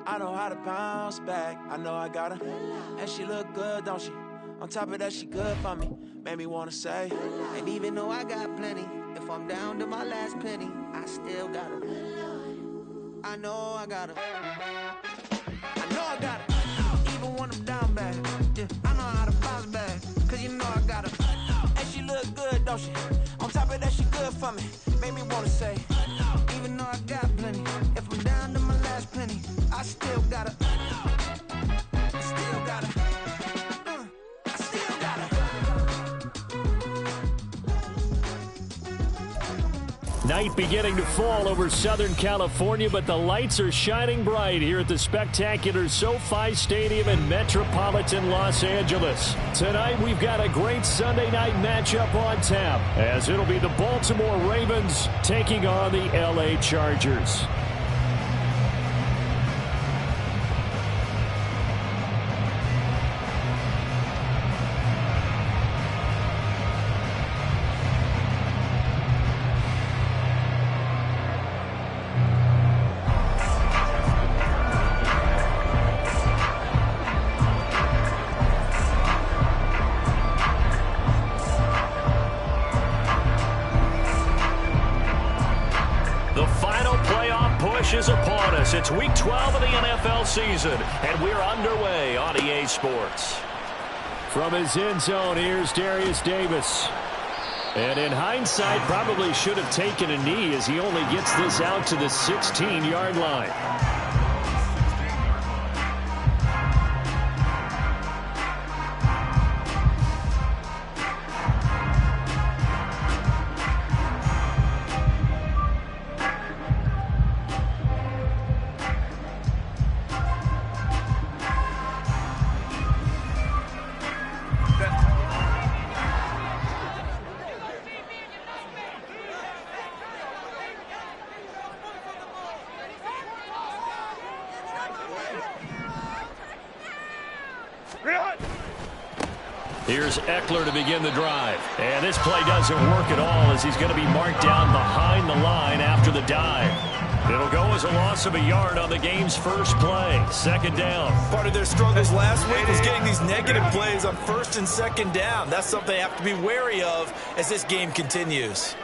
I know how to bounce back. I know I got her. And she look good, don't she? On top of that, she good for me. Made me wanna say, and even though I got plenty, if I'm down to my last penny, I still got her. I know I got her. I know I got her. Even when I'm down bad, yeah, I know how to bounce back. Cause you know I got her. And she look good, don't she? On top of that, she good for me. Made me wanna say, even though I got plenty, if I'm down to my last penny, I still got her. I still got her. I still got her. Night beginning to fall over Southern California, but the lights are shining bright here at the spectacular SoFi Stadium in metropolitan Los Angeles. Tonight, we've got a great Sunday night matchup on tap, as it'll be the Baltimore Ravens taking on the LA Chargers. Is upon us. It's week 12 of the NFL season, and we're underway on EA Sports. From his end zone, here's Darius Davis. And in hindsight, probably should have taken a knee as he only gets this out to the 16-yard line. Here's Eckler to begin the drive. And this play doesn't work at all as he's going to be marked down behind the line after the dive. It'll go as a loss of a yard on the game's first play. Second down. Part of their struggles last week was getting these negative plays on first and second down. That's something they have to be wary of as this game continues.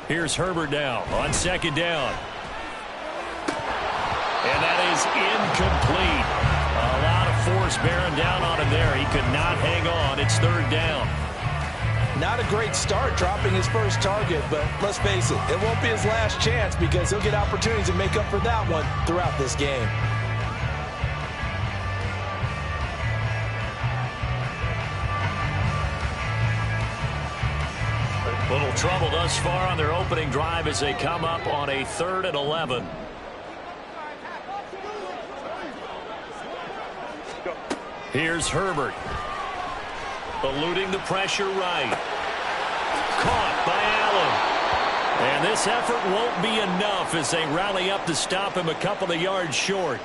Here's Herbert now on second down. And that is incomplete. A lot of force bearing down on him there. He could not hang on. It's third down. Not a great start dropping his first target, but let's face it, it won't be his last chance because he'll get opportunities to make up for that one throughout this game. Little trouble thus far on their opening drive as they come up on a 3rd and 11. Here's Herbert. Eluding the pressure right. Caught by Allen. And this effort won't be enough as they rally up to stop him a couple of yards short.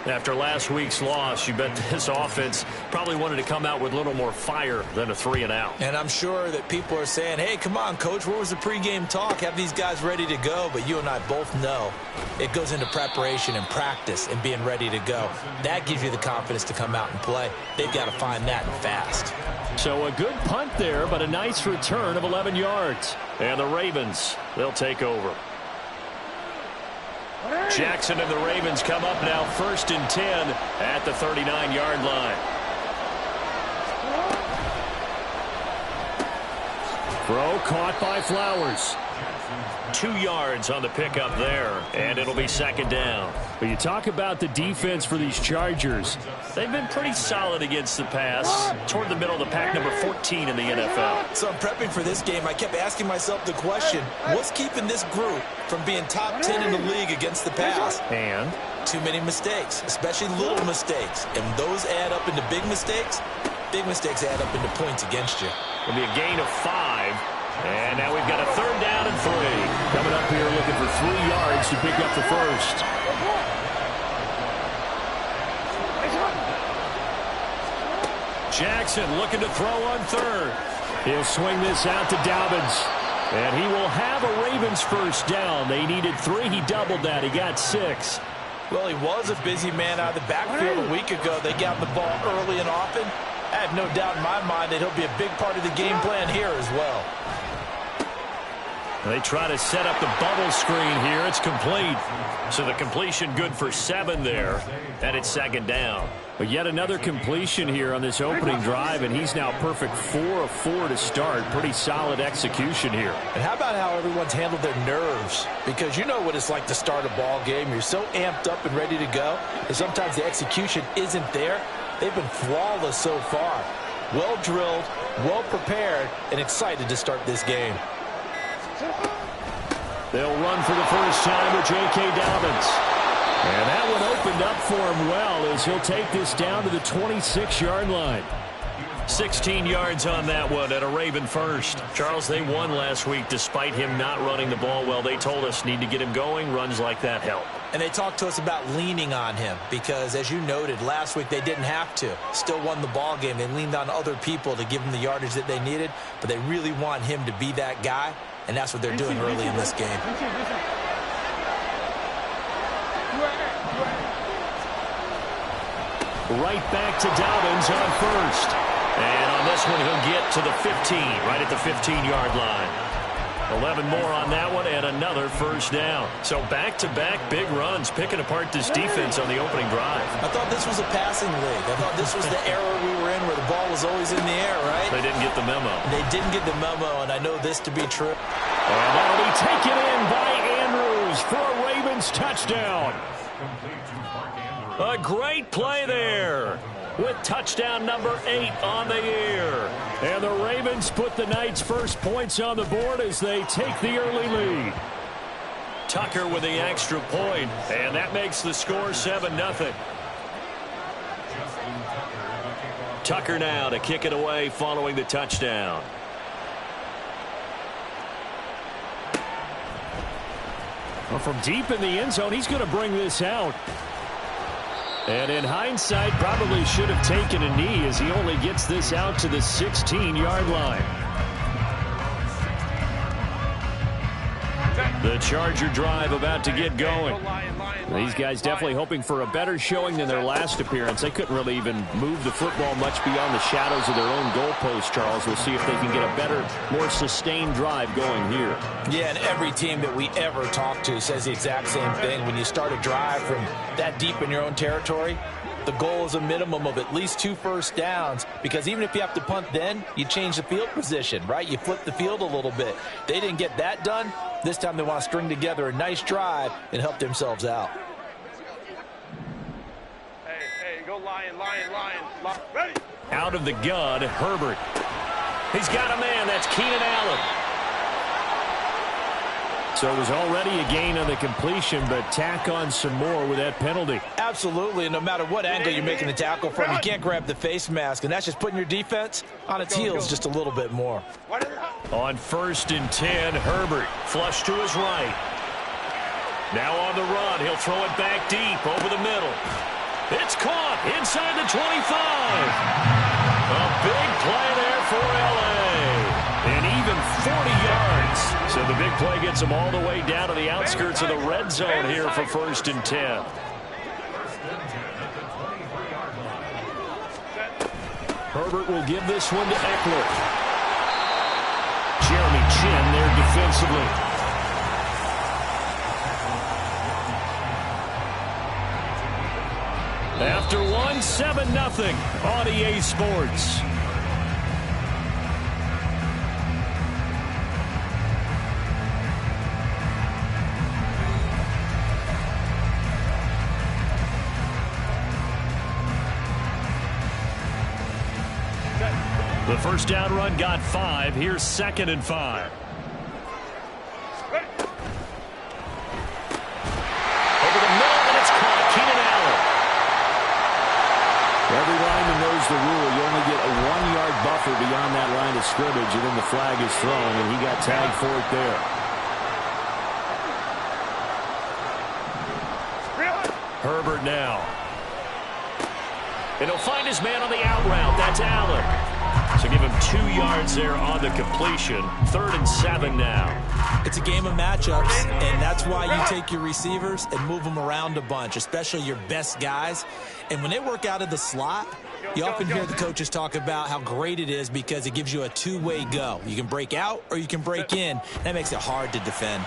After last week's loss, you bet this offense probably wanted to come out with a little more fire than a 3-and-out. And I'm sure that people are saying, hey, come on, Coach, where was the pregame talk? Have these guys ready to go? But you and I both know it goes into preparation and practice and being ready to go. That gives you the confidence to come out and play. They've got to find that and fast. So a good punt there, but a nice return of 11 yards. And the Ravens, they'll take over. Jackson and the Ravens come up now 1st and 10 at the 39-yard line. Throw caught by Flowers. 2 yards on the pickup there, and it'll be second down. But you talk about the defense for these Chargers. They've been pretty solid against the pass, toward the middle of the pack, number 14 in the NFL. So I'm prepping for this game. I kept asking myself the question, what's keeping this group from being top 10 in the league against the pass? And? Too many mistakes, especially little mistakes. And those add up into big mistakes. Big mistakes add up into points against you. It'll be a gain of 5. And now we've got a 3rd down and 3. Coming up here looking for 3 yards to pick up the first. Jackson looking to throw on 3rd. He'll swing this out to Dobbins. And he will have a Ravens first down. They needed 3. He doubled that. He got 6. Well, he was a busy man out of the backfield a week ago. They got the ball early and often. I have no doubt in my mind that he'll be a big part of the game plan here as well. They try to set up the bubble screen here. It's complete. So the completion good for 7 there. And it's second down. But yet another completion here on this opening drive, and he's now perfect 4 of 4 to start. Pretty solid execution here. And how about how everyone's handled their nerves? Because you know what it's like to start a ball game. You're so amped up and ready to go, and sometimes the execution isn't there. They've been flawless so far. Well drilled, well prepared, and excited to start this game. They'll run for the first time with J.K. Dobbins. And that one opened up for him well as he'll take this down to the 26-yard line. 16 yards on that one at a Raven first. Charles, they won last week despite him not running the ball well. They told us need to get him going. Runs like that help. And they talked to us about leaning on him because, as you noted, last week they didn't have to. Still won the ball game. They leaned on other people to give them the yardage that they needed, but they really want him to be that guy, and that's what they're doing early in this game. Right back to Dobbins on first. And on this one, he'll get to the 15, right at the 15-yard line. 11 more on that one and another first down. So back-to-back big runs, picking apart this defense on the opening drive. I thought this was a passing league. I thought this was the era we were in where the ball was always in the air, right? They didn't get the memo. They didn't get the memo, and I know this to be true. And that'll be taken in by Andrews for a Ravens touchdown. A great play there with touchdown number 8 on the year. And the Ravens put the Knights' first points on the board as they take the early lead. Tucker with the extra point, and that makes the score 7-0. Tucker now to kick it away following the touchdown. Well, from deep in the end zone, he's going to bring this out. And in hindsight, probably should have taken a knee as he only gets this out to the 16-yard line. The Charger drive about to get going. These guys definitely hoping for a better showing than their last appearance. They couldn't really even move the football much beyond the shadows of their own goalpost, Charles. We'll see if they can get a better, more sustained drive going here. Yeah, and every team that we ever talk to says the exact same thing. When you start a drive from that deep in your own territory, the goal is a minimum of at least 2 first downs, because even if you have to punt then, you change the field position, right? You flip the field a little bit. They didn't get that done. This time they want to string together a nice drive and help themselves out. Hey, go Lion. Ready? Out of the gun, Herbert. He's got a man. That's Keenan Allen. So it was already a gain on the completion, but tack on some more with that penalty. Absolutely, and no matter what angle you're making the tackle from, you can't grab the face mask, and that's just putting your defense on its heels just a little bit more. On 1st and 10, Herbert flush to his right. Now on the run, he'll throw it back deep over the middle. It's caught inside the 25. A big play there for L.A. And even 40 yards. So the big play gets them all the way down to the outskirts of the red zone here for 1st and 10. Herbert will give this one to Eckler. Jeremy Chin there defensively. After one, 7-0 on EA Sports. The first down run got 5. Here's 2nd and 5. Over the middle, and it's caught. Keenan Allen. Every lineman knows the rule. You only get a 1-yard buffer beyond that line of scrimmage, and then the flag is thrown, and he got tagged for it there. Herbert now. And he'll find his man on the out route. That's Allen. So give him 2 yards there on the completion. 3rd and 7 now. It's a game of matchups, and that's why you take your receivers and move them around a bunch, especially your best guys. And when they work out of the slot, you often hear the coaches talk about how great it is because it gives you a two-way go. You can break out or you can break in. That makes it hard to defend.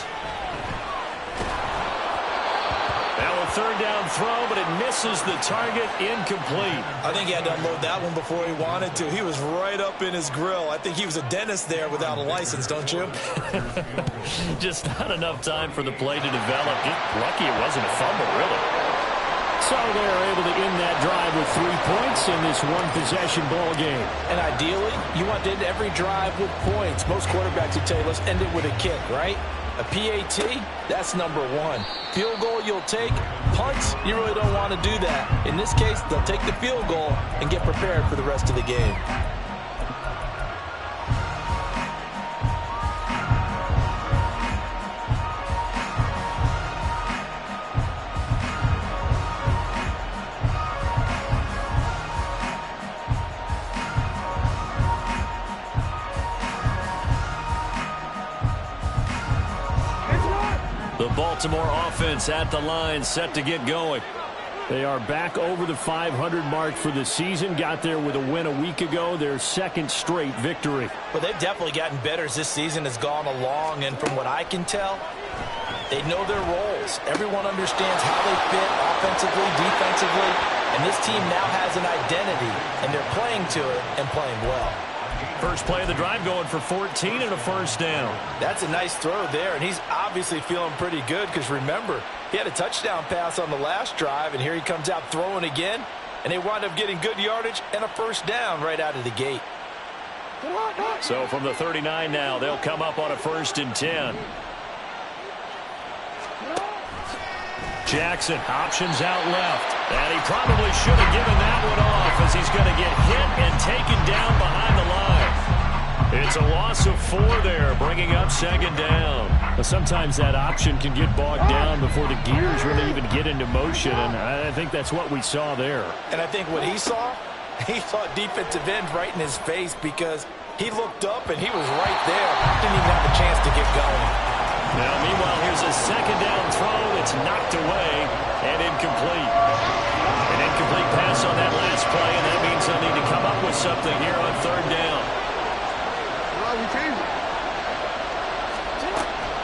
Now a 3rd down throw, but it misses the target, incomplete. I think he had to unload that one before he wanted to. He was right up in his grill. I think he was a dentist there without a license, don't you? Just not enough time for the play to develop. Just lucky it wasn't a fumble, really. So they're able to end that drive with 3 points in this one-possession ball game. And ideally, you want to end every drive with points. Most quarterbacks would tell you, let's end it with a kick, right? A PAT, that's number 1. Field goal you'll take. Punts, you really don't want to do that. In this case, they'll take the field goal and get prepared for the rest of the game. The Baltimore offense at the line, set to get going. They are back over the 500 mark for the season. Got there with a win a week ago, their 2nd straight victory. Well, they've definitely gotten better as this season has gone along, and from what I can tell, they know their roles. Everyone understands how they fit offensively, defensively, and this team now has an identity, and they're playing to it and playing well. First play of the drive going for 14 and a 1st down. That's a nice throw there, and he's obviously feeling pretty good because, remember, he had a touchdown pass on the last drive, and here he comes out throwing again, and they wind up getting good yardage and a 1st down right out of the gate. So from the 39 now, they'll come up on a 1st and 10. Jackson, options out left. And he probably should have given that one off as he's going to get hit and taken down behind the line. It's a loss of 4 there, bringing up 2nd down. But sometimes that option can get bogged down before the gears really even get into motion, and I think that's what we saw there. And I think what he saw defensive end right in his face because he looked up and he was right there. Didn't even have a chance to get going. Now, meanwhile, here's a 2nd down throw. It's knocked away and incomplete. An incomplete pass on that last play, and that means they'll need to come up with something here on 3rd down.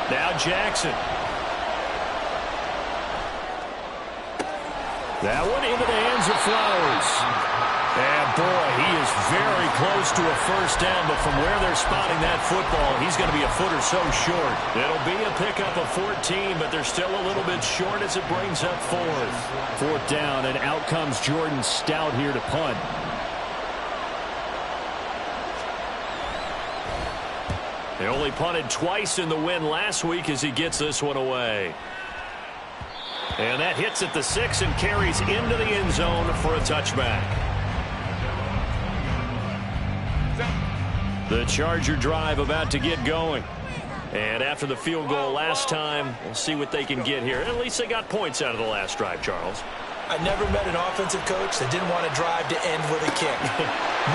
Now Jackson. That one into the hands of Flowers. And, boy, he is very close to a 1st down, but from where they're spotting that football, he's going to be a foot or so short. It'll be a pickup of 14, but they're still a little bit short as it brings up 4th. 4th down, and out comes Jordan Stout here to punt. They only punted twice in the win last week as he gets this one away. And that hits at the 6 and carries into the end zone for a touchback. The Charger drive about to get going. And after the field goal last time, we'll see what they can get here. At least they got points out of the last drive, Charles. I never met an offensive coach that didn't want to drive to end with a kick.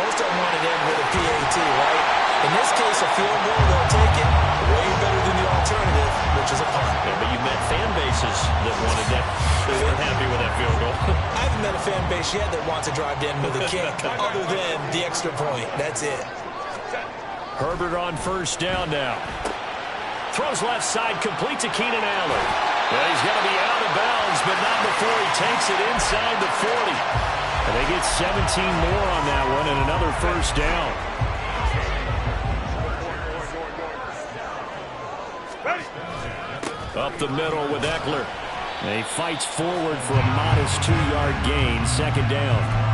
Most of them want to end with a PAT, right? In this case, a field goal, they'll take it. Way better than the alternative, which is a punt. Yeah, but you've met fan bases that wanted that. They weren't happy with that field goal. I haven't met a fan base yet that wants to drive to end with a kick, other than the extra point. That's it. Herbert on 1st down now. Throws left side, complete to Keenan Allen. Well, he's going to be out of bounds, but not before he takes it inside the 40. And they get 17 more on that one and another 1st down. Up the middle with Eckler. And he fights forward for a modest 2-yard gain, 2nd down.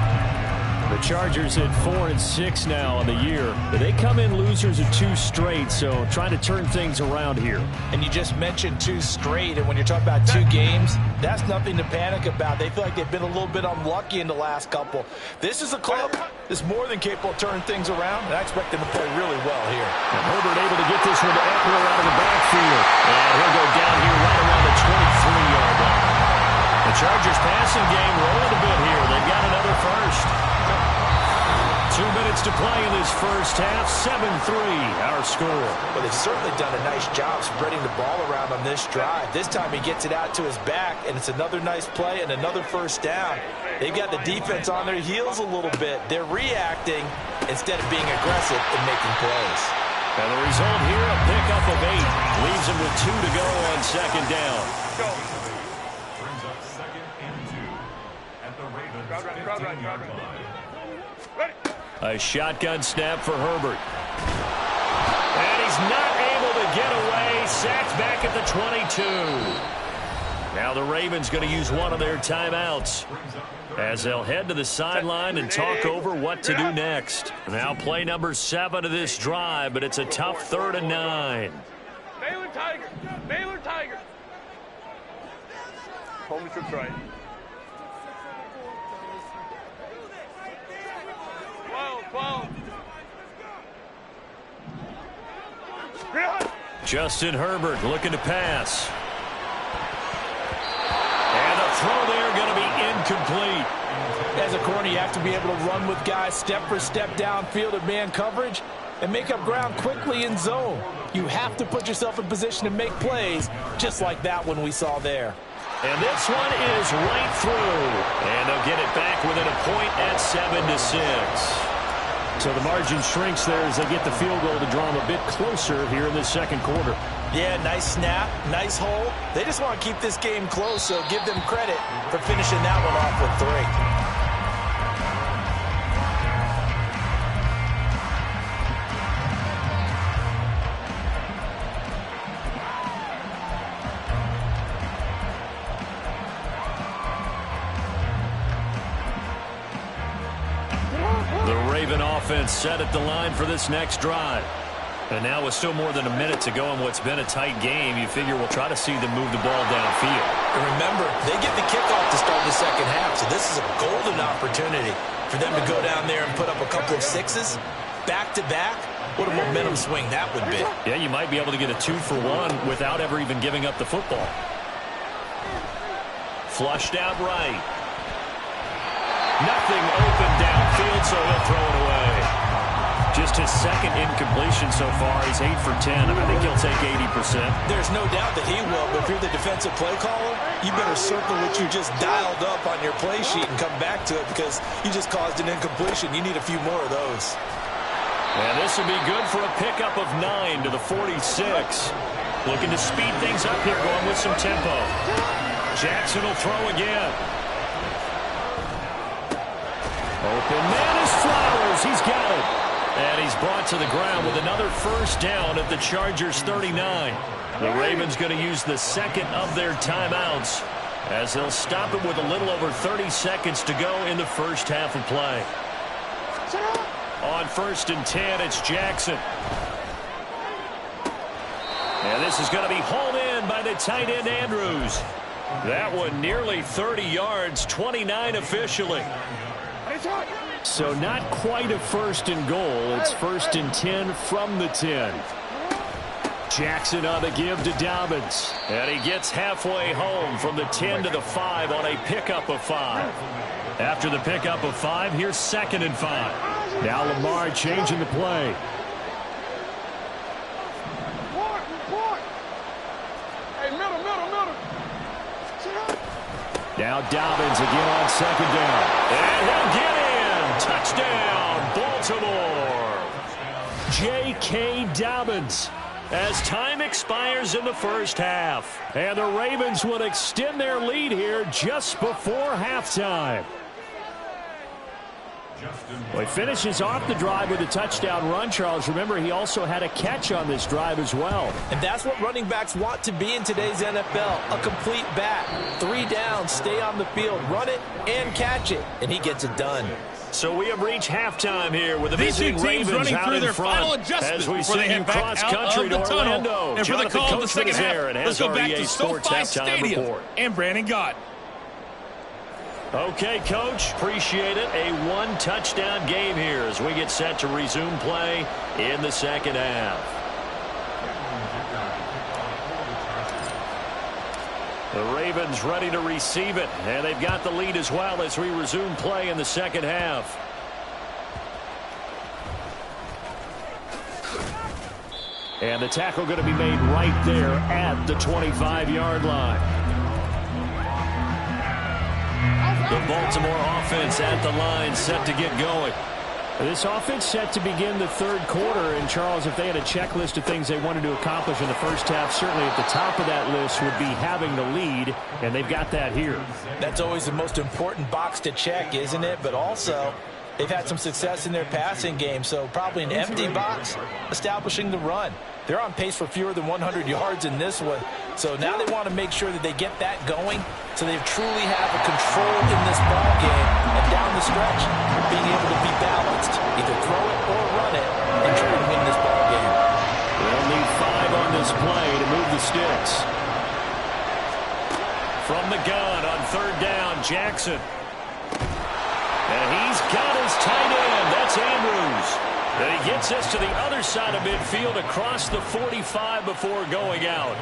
The Chargers at 4-6 now on the year. But they come in losers of 2 straight, so trying to turn things around here. And you just mentioned 2 straight, and when you're talking about 2 games, that's nothing to panic about. They feel like they've been a little bit unlucky in the last couple. This is a club that's more than capable of turning things around, and I expect them to play really well here. And Herbert able to get this one to Eckler out of the backfield. And he'll go down here right around the 23-yard line. The Chargers passing game rolling a bit here. They've got another 1st. 2 minutes to play in this first half. 7-3, our score. Well, they've certainly done a nice job spreading the ball around on this drive. This time he gets it out to his back, and it's another nice play and another first down. They've got the defense on their heels a little bit. They're reacting instead of being aggressive and making plays. And the result here, a pickup of 8. Leaves him with 2 to go on second down. Go. Crowd right. Ready. A shotgun snap for Herbert. And he's not able to get away. Sacked back at the 22. Now the Ravens going to use one of their timeouts as they'll head to the sideline and talk over what to do next. Now play number 7 of this drive, but it's a tough 3rd and 9. Baylor Tiger. Hold the trips right. 12. Justin Herbert looking to pass. And the throw there going to be incomplete. As a corner, you have to be able to run with guys step for step downfield in man coverage and make up ground quickly in zone. You have to put yourself in position to make plays, just like that one we saw there. And this one is right through. And they'll get it back within a point at 7-6. So the margin shrinks there as they get the field goal to draw them a bit closer here in this second quarter. Yeah, nice snap, nice hole. They just want to keep this game close, so give them credit for finishing that one off with 3. Offense set at the line for this next drive. And now with still more than a minute to go in what's been a tight game, you figure we'll try to see them move the ball downfield. And remember, they get the kickoff to start the second half, so this is a golden opportunity for them to go down there and put up a couple of 6s back-to-back. What a momentum swing that would be. Yeah, you might be able to get a 2-for-1 without ever even giving up the football. Flushed out right. Nothing open downfield, so he'll throw it away. Just his second incompletion so far. He's 8 for 10. I think he'll take 80%. There's no doubt that he will, but if you're the defensive play caller, you better circle what you just dialed up on your play sheet and come back to it because you just caused an incompletion. You need a few more of those. And this will be good for a pickup of 9 to the 46. Looking to speed things up here, going with some tempo. Jackson will throw again. Open man is Flowers. He's got it. And he's brought to the ground with another first down at the Chargers 39. The Ravens going to use the second of their timeouts as they'll stop it with a little over 30 seconds to go in the first half of play. On 1st and 10, it's Jackson. And this is going to be hauled in by the tight end Andrews. That one nearly 30 yards, 29 officially. So not quite a 1st and goal. It's 1st and 10 from the 10. Jackson on the give to Dobbins. And he gets halfway home from the 10 to the 5 on a pickup of 5. After the pickup of 5, here's 2nd and 5. Now Lamar changing the play. Hey, middle. Now Dobbins again on 2nd down. And he'll get in. Touchdown, Baltimore. J.K. Dobbins as time expires in the first half. And the Ravens will extend their lead here just before halftime. Well, he finishes off the drive with a touchdown run, Charles. Remember, he also had a catch on this drive as well. And that's what running backs want to be in today's NFL, a complete back. 3 downs, stay on the field, run it, and catch it. And he gets it done. So we have reached halftime here with the These two visiting teams Ravens running out through in their front final adjustments as we before they send you head back cross out country of to the tunnel. Orlando. And for the Jonathan call of the Coachman second is half, there and let's has go back REA to Sports SoFi halftime Stadium report. and Brandon Gott. Okay, Coach, appreciate it. A 1-touchdown game here as we get set to resume play in the second half. The Ravens ready to receive it, and they've got the lead as well as we resume play in the second half. And the tackle going to be made right there at the 25-yard line. The Baltimore offense at the line, set to get going. This offense set to begin the third quarter. And, Charles, if they had a checklist of things they wanted to accomplish in the first half, certainly at the top of that list would be having the lead, and they've got that here. That's always the most important box to check, isn't it? But also, they've had some success in their passing game, so probably an empty box establishing the run. They're on pace for fewer than 100 yards in this one. So now they want to make sure that they get that going so they truly have a control in this ball game. And down the stretch, being able to be balanced, either throw it or run it, and try to win this ball game. They'll need 5 on this play to move the sticks. From the gun on third down, Jackson. And he's got his tight end. That's Andrews. And he gets us to the other side of midfield across the 45 before going out.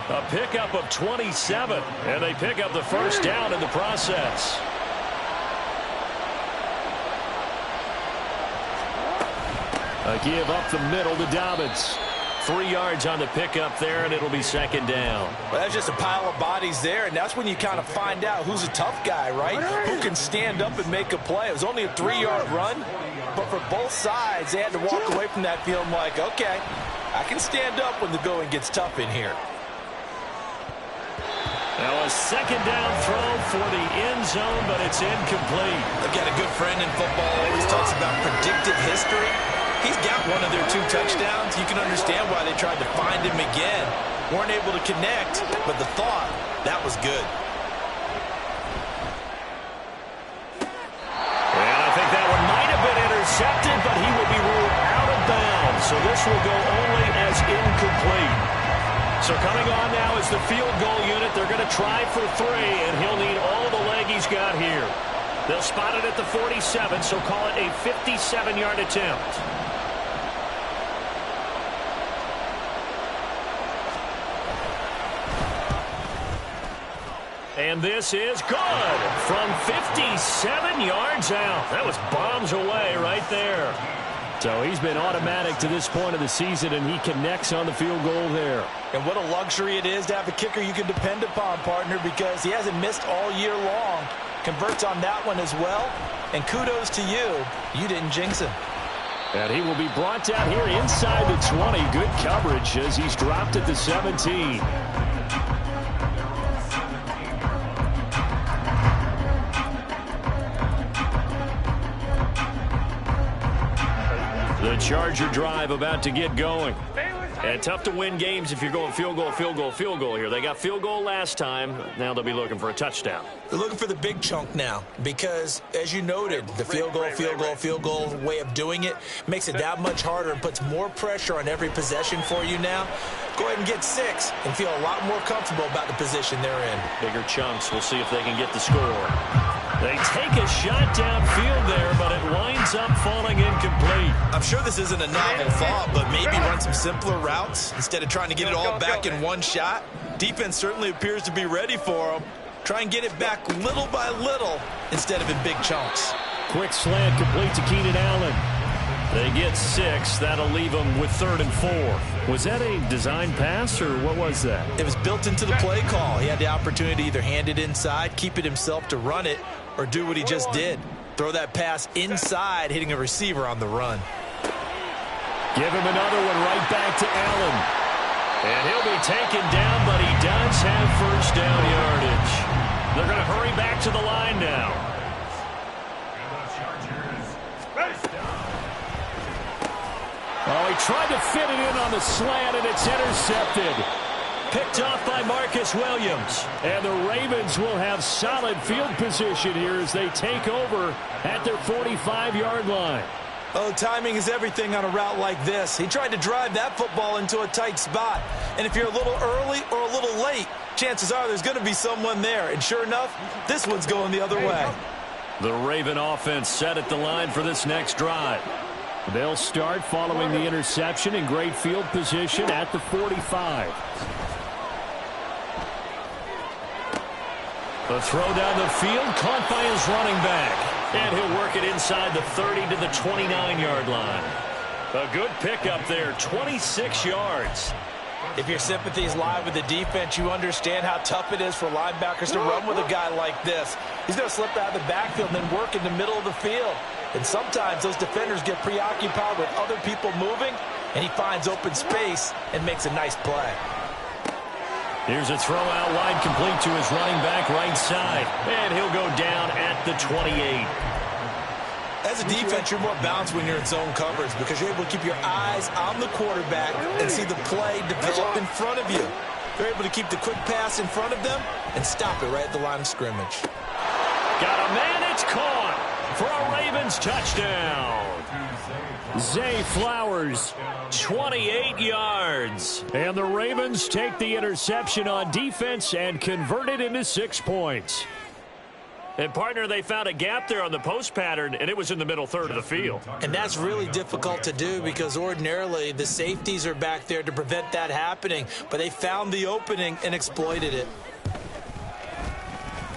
A pickup of 27, and they pick up the first down in the process. A give up the middle to Dobbins. 3 yards on the pickup there, and it'll be second down. Well, that's just a pile of bodies there, and that's when you kind of find out who's a tough guy, right? Who can stand up and make a play. It was only a 3-yard run, but for both sides, they had to walk away from that feeling like, okay, I can stand up when the going gets tough in here. Now a second down throw for the end zone, but it's incomplete. I've got a good friend in football, always talks about predictive history. He's got one of their 2 touchdowns. You can understand why they tried to find him again. Weren't able to connect, but the thought, that was good. And I think that one might have been intercepted, but he will be ruled out of bounds. So this will go only as incomplete. So coming on now is the field goal unit. They're going to try for 3, and he'll need all the leg he's got here. They'll spot it at the 47, so call it a 57-yard attempt. And this is good from 57 yards out. That was bombs away right there. So he's been automatic to this point of the season, and he connects on the field goal there. And what a luxury it is to have a kicker you can depend upon, partner, because he hasn't missed all year long. Converts on that one as well. And kudos to you. You didn't jinx him. And he will be brought down here inside the 20. Good coverage as he's dropped at the 17. The Charger drive about to get going. And tough to win games if you're going field goal, field goal, field goal here. They got field goal last time. Now they'll be looking for a touchdown. They're looking for the big chunk now because, as you noted, the field goal way of doing it makes it that much harder and puts more pressure on every possession for you now. Go ahead and get 6 and feel a lot more comfortable about the position they're in. Bigger chunks. We'll see if they can get the score. They take a shot downfield there, but it winds up falling incomplete. I'm sure this isn't a novel thought, but maybe run some simpler routes instead of trying to get it all back in one shot. Defense certainly appears to be ready for them. Try and get it back little by little instead of in big chunks. Quick slant complete to Keenan Allen. They get 6. That'll leave them with 3rd and 4. Was that a design pass, or what was that? It was built into the play call. He had the opportunity to either hand it inside, keep it himself to run it, or do what he just did. Throw that pass inside, hitting a receiver on the run. Give him another one right back to Allen. And he'll be taken down, but he does have first down yardage. They're going to hurry back to the line now. Oh, he tried to fit it in on the slant, and it's intercepted. Picked off by Marcus Williams. And the Ravens will have solid field position here as they take over at their 45-yard line. Oh, timing is everything on a route like this. He tried to drive that football into a tight spot. And if you're a little early or a little late, chances are there's going to be someone there. And sure enough, this one's going the other way. The Raven offense set at the line for this next drive. They'll start following the interception in great field position at the 45. The throw down the field, caught by his running back. And he'll work it inside the 30 to the 29-yard line. A good pickup there, 26 yards. If your sympathies lie with the defense, you understand how tough it is for linebackers to run with a guy like this. He's going to slip out of the backfield and then work in the middle of the field. And sometimes those defenders get preoccupied with other people moving, and he finds open space and makes a nice play. Here's a throw out wide, complete to his running back right side. And he'll go down at the 28. As a defense, you're more balanced when you're in zone coverage because you're able to keep your eyes on the quarterback and see the play develop in front of you. They're able to keep the quick pass in front of them and stop it right at the line of scrimmage. Got a man, it's caught for a Ravens touchdown. Zay Flowers, 28 yards. And the Ravens take the interception on defense and convert it into 6 points. And, partner, they found a gap there on the post pattern, and it was in the middle third of the field. And that's really difficult to do because ordinarily the safeties are back there to prevent that happening. But they found the opening and exploited it.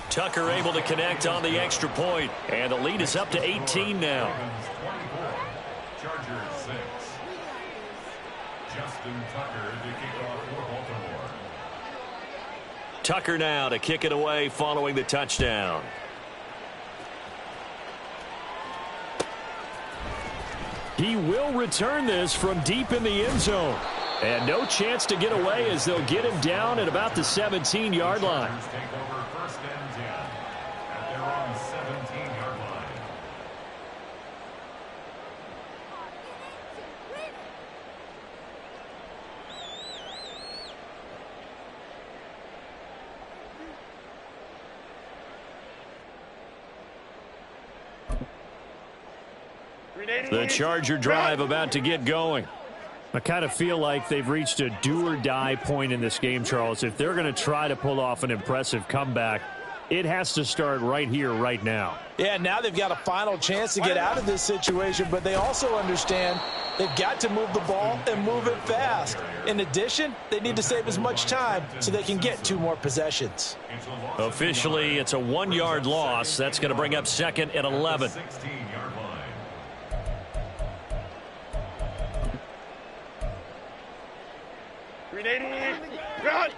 Tucker able to connect on the extra point, and the lead is up to 18 now. Chargers 6. Justin Tucker to kick off for Baltimore. Tucker now to kick it away following the touchdown. He will return this from deep in the end zone. And no chance to get away as they'll get him down at about the 17-yard line. Take over first and 10 at their own 17-yard line. The Charger drive about to get going. I kind of feel like they've reached a do-or-die point in this game, Charles. If they're going to try to pull off an impressive comeback, it has to start right here, right now. Yeah, now they've got a final chance to get out of this situation, but they also understand they've got to move the ball and move it fast. In addition, they need to save as much time so they can get 2 more possessions. Officially, it's a 1-yard loss. That's going to bring up second and 11. 16-yard line. Run!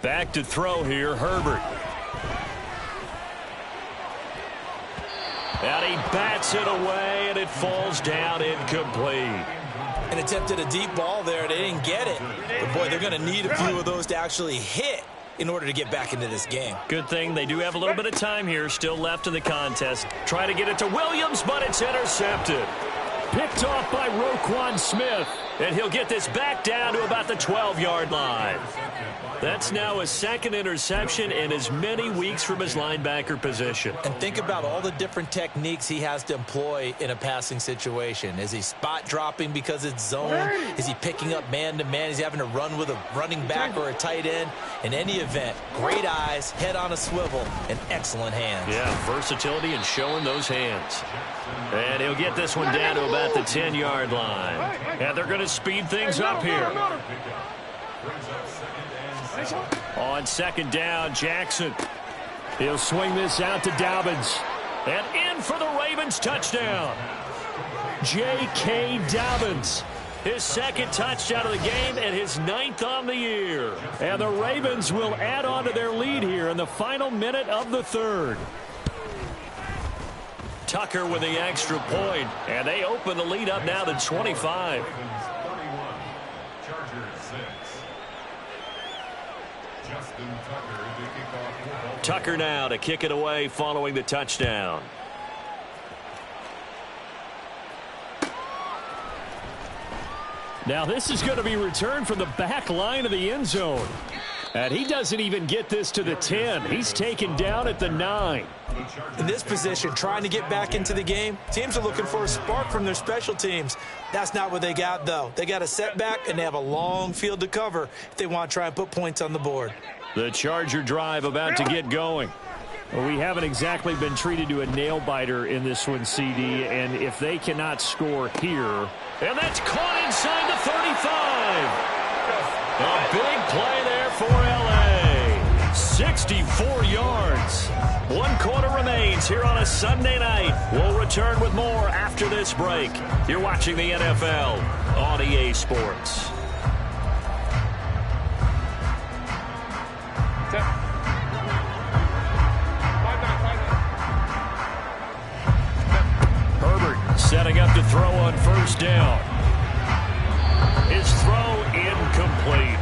Back to throw here, Herbert. And he bats it away, and it falls down incomplete. And attempted a deep ball there. They didn't get it. But, boy, they're going to need a few of those to actually hit in order to get back into this game. Good thing they do have a little bit of time here still left in the contest. Try to get it to Williams, but it's intercepted. Picked off by Roquan Smith. And he'll get this back down to about the 12-yard line. That's now his second interception in as many weeks from his linebacker position. And think about all the different techniques he has to employ in a passing situation. Is he spot dropping because it's zone? Is he picking up man-to-man? Is he having to run with a running back or a tight end? In any event, great eyes, head on a swivel, and excellent hands. Yeah, versatility and showing those hands. And he'll get this one down to about the 10-yard line. And they're going to speed things up here. On second down, Jackson. He'll swing this out to Dobbins. And in for the Ravens touchdown. J.K. Dobbins. His second touchdown of the game and his 9th on the year. And the Ravens will add on to their lead here in the final minute of the third. Tucker with the extra point, and they open the lead up now to 25. Tucker now to kick it away following the touchdown. Now this is going to be returned from the back line of the end zone. And he doesn't even get this to the 10. He's taken down at the 9. In this position, trying to get back into the game, teams are looking for a spark from their special teams. That's not what they got, though. They got a setback, and they have a long field to cover if they want to try and put points on the board. The Charger drive about to get going. Well, we haven't exactly been treated to a nail-biter in this one, CD, and if they cannot score here... And that's caught inside the 35! A big play there for L.A. 64 yards. 1 quarter remains here on a Sunday night. We'll return with more after this break. You're watching the NFL on EA Sports. Herbert setting up to throw on first down. His throw incomplete.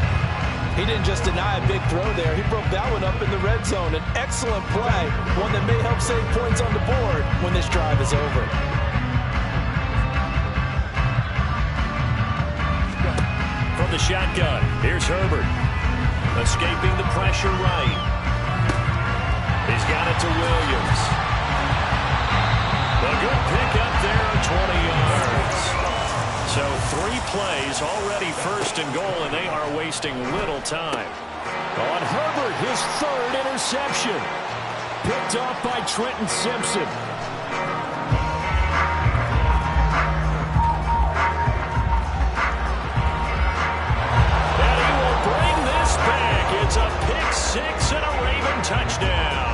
He didn't just deny a big throw there. He broke that one up in the red zone. An excellent play, one that may help save points on the board when this drive is over. From the shotgun, here's Herbert. Escaping the pressure right. He's got it to Williams. A good pickup there of 20 yards. So 3 plays, already first and goal, and they are wasting little time. On Herbert, his 3rd interception. Picked off by Trenton Simpson. And he will bring this back. It's a pick 6 and a Raven touchdown.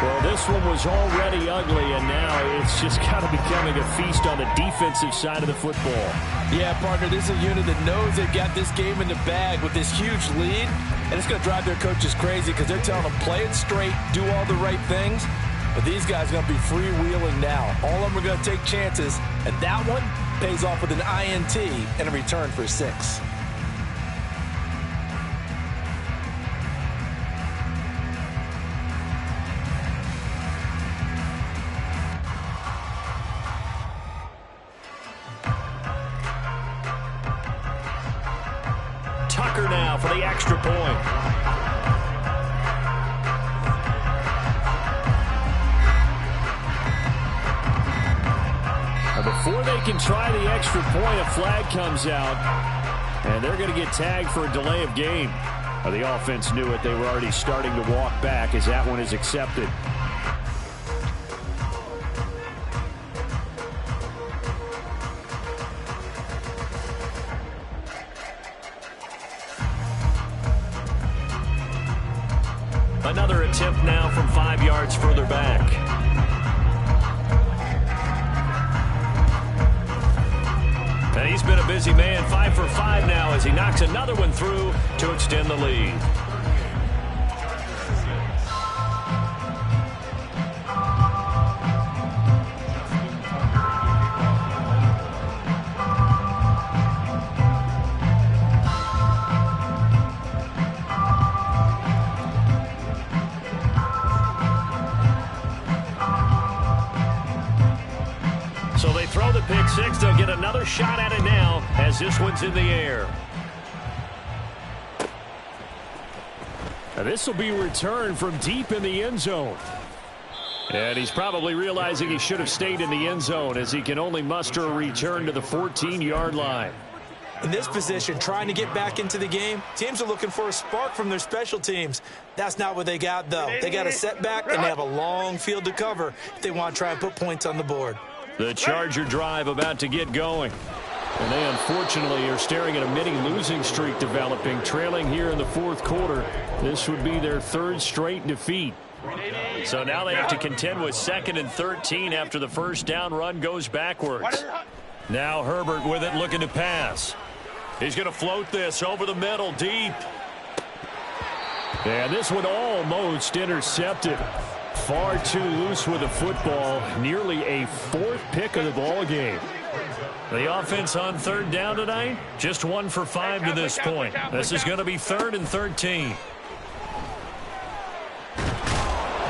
Well, this one was already ugly, and now it's just kind of becoming a feast on the defensive side of the football. Yeah, partner, this is a unit that knows they've got this game in the bag with this huge lead, and it's going to drive their coaches crazy because they're telling them play it straight, do all the right things, but these guys are going to be freewheeling now. All of them are going to take chances, and that one pays off with an INT and a return for 6. Tucker now for the extra point. Before they can try the extra point, a flag comes out, and they're going to get tagged for a delay of game. The offense knew it. They were already starting to walk back as that one is accepted. Another attempt now from 5 yards further back. And he's been a busy man, 5 for 5 now as he knocks another one through to extend the lead. So they throw the pick 6. They'll get another shot at it now as this one's in the air. Now this will be returned from deep in the end zone. And he's probably realizing he should have stayed in the end zone as he can only muster a return to the 14-yard line. In this position, trying to get back into the game, teams are looking for a spark from their special teams. That's not what they got, though. They got a setback, and they have a long field to cover if they want to try and put points on the board. The Charger drive about to get going. And they unfortunately are staring at a mini losing streak developing, trailing here in the 4th quarter. This would be their 3rd straight defeat. So now they have to contend with 2nd and 13 after the first down run goes backwards. Now Herbert with it, looking to pass. He's going to float this over the middle, deep. And this one almost intercepted. Far too loose with the football. Nearly a 4th pick of the ball game. The offense on 3rd down tonight, just 1 for 5 to this point. This is going to be 3rd and 13.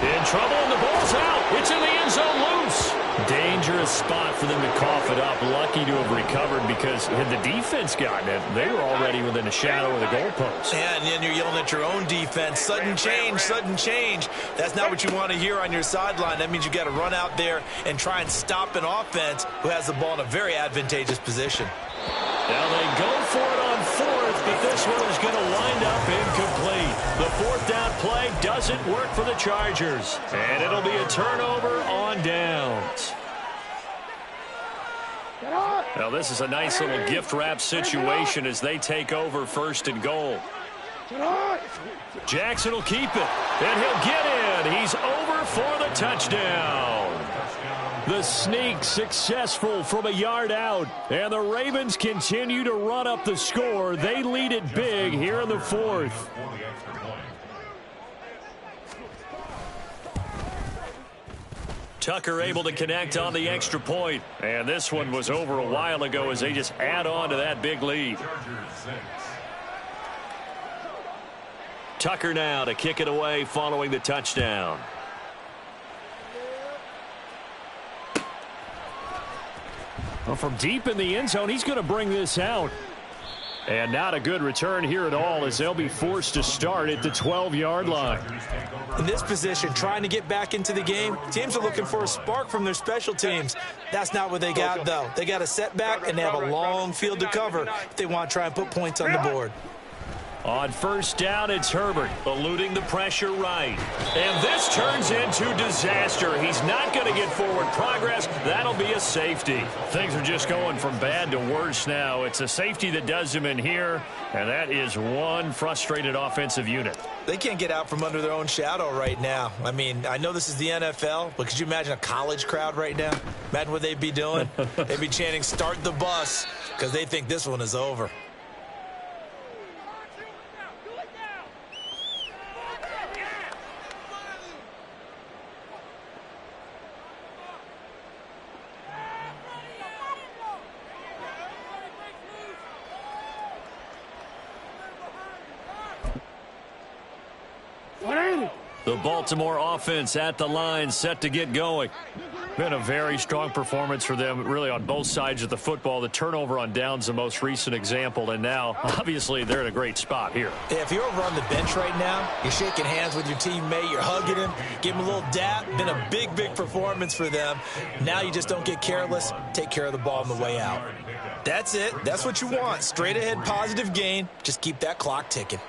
In trouble, and the ball's out. It's in the end zone, loose. Dangerous spot for them to cough it up. Lucky to have recovered because had the defense gotten it, they were already within a shadow of the goalpost. Yeah, and then you're yelling at your own defense. Sudden change, sudden change. That's not what you want to hear on your sideline. That means you got to run out there and try and stop an offense who has the ball in a very advantageous position. Now they go for it on 4th, but this one is going to wind up incomplete. The 4th down play doesn't work for the Chargers. And it'll be a turnover on downs. Now, this is a nice little gift-wrap situation as they take over 1st and goal. Jackson will keep it, and he'll get in. He's over for the touchdown. The sneak successful from a yard out, and the Ravens continue to run up the score. They lead it big here in the 4th. Tucker able to connect on the extra point. And this one was over a while ago as they just add on to that big lead. Tucker now to kick it away following the touchdown. Well, from deep in the end zone, he's going to bring this out. And not a good return here at all as they'll be forced to start at the 12-yard line. In this position, trying to get back into the game, teams are looking for a spark from their special teams. That's not what they got, though. They got a setback, and they have a long field to cover if they want to try and put points on the board. On 1st down, it's Herbert eluding the pressure right. And this turns into disaster. He's not going to get forward progress. That'll be a safety. Things are just going from bad to worse now. It's a safety that does him in here, and that is one frustrated offensive unit. They can't get out from under their own shadow right now. I mean, I know this is the NFL, but could you imagine a college crowd right now? Imagine what they'd be doing. They'd be chanting, "Start the bus," because they think this one is over. The Baltimore offense at the line, set to get going. Been a very strong performance for them, really, on both sides of the football. The turnover on downs, the most recent example, and now, obviously, they're in a great spot here. Yeah, if you're over on the bench right now, you're shaking hands with your teammate, you're hugging him, give him a little dap. Been a big, big performance for them. Now you just don't get careless. Take care of the ball on the way out. That's it. That's what you want. Straight ahead, positive gain. Just keep that clock ticking.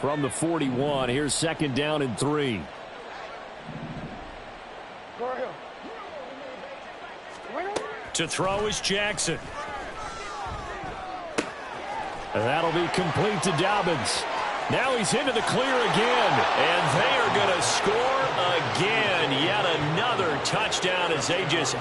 From the 41, here's 2nd down and 3. To throw is Jackson. That'll be complete to Dobbins. Now he's into the clear again, and they are going to score again. Yet another touchdown as they just